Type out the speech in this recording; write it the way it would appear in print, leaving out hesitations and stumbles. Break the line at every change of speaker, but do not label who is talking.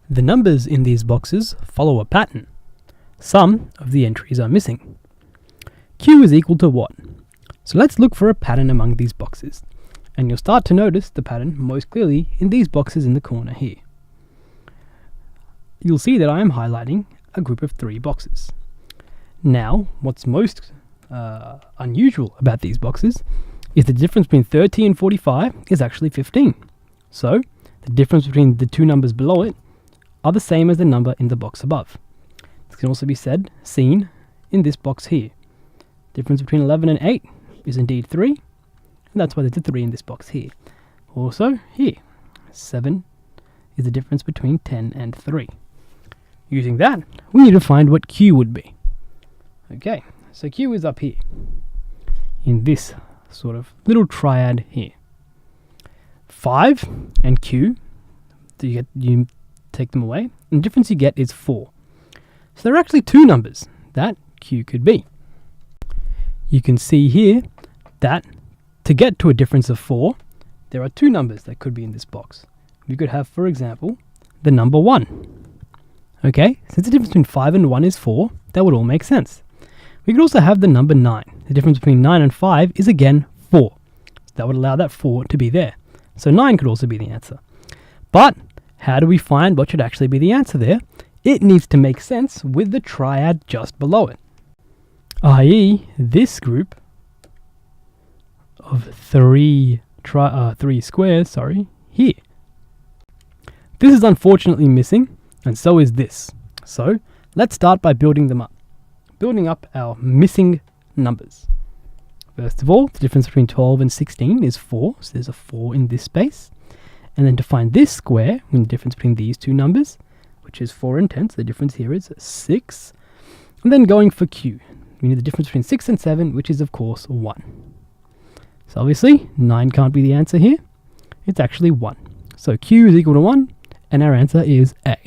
The numbers in these boxes follow a pattern. Some of the entries are missing. Q is equal to what? So let's look for a pattern among these boxes. And you'll start to notice the pattern most clearly in these boxes in the corner here. You'll see that I am highlighting a group of 3 boxes. Now, what's most unusual about these boxes is the difference between 30 and 45 is actually 15. So, the difference between the 2 numbers below it are the same as the number in the box above. This can also be seen in this box here. Difference between 11 and 8 is indeed 3, and that's why there's a 3 in this box here. Also, here, 7 is the difference between 10 and 3. Using that, we need to find what Q would be. Okay, so Q is up here, in this sort of little triad here. 5 and Q, you take them away, and the difference you get is 4. So there are actually 2 numbers that Q could be. You can see here that to get to a difference of 4, there are 2 numbers that could be in this box. We could have, for example, the number 1. Okay, since the difference between 5 and 1 is 4, that would all make sense. We could also have the number 9. The difference between 9 and 5 is again 4. So that would allow that 4 to be there. So 9 could also be the answer. But how do we find what should actually be the answer there? It needs to make sense with the triad just below it. I.e., this group of 3 squares, here. This is unfortunately missing, and so is this. So let's start by building them up. Building up our missing numbers. First of all, the difference between 12 and 16 is 4, so there's a 4 in this space. And then to find this square, the difference between these 2 numbers, which is 4 and 10, so the difference here is 6. And then going for Q, we need the difference between 6 and 7, which is of course 1. So obviously, 9 can't be the answer here. It's actually 1. So Q is equal to 1, and our answer is A.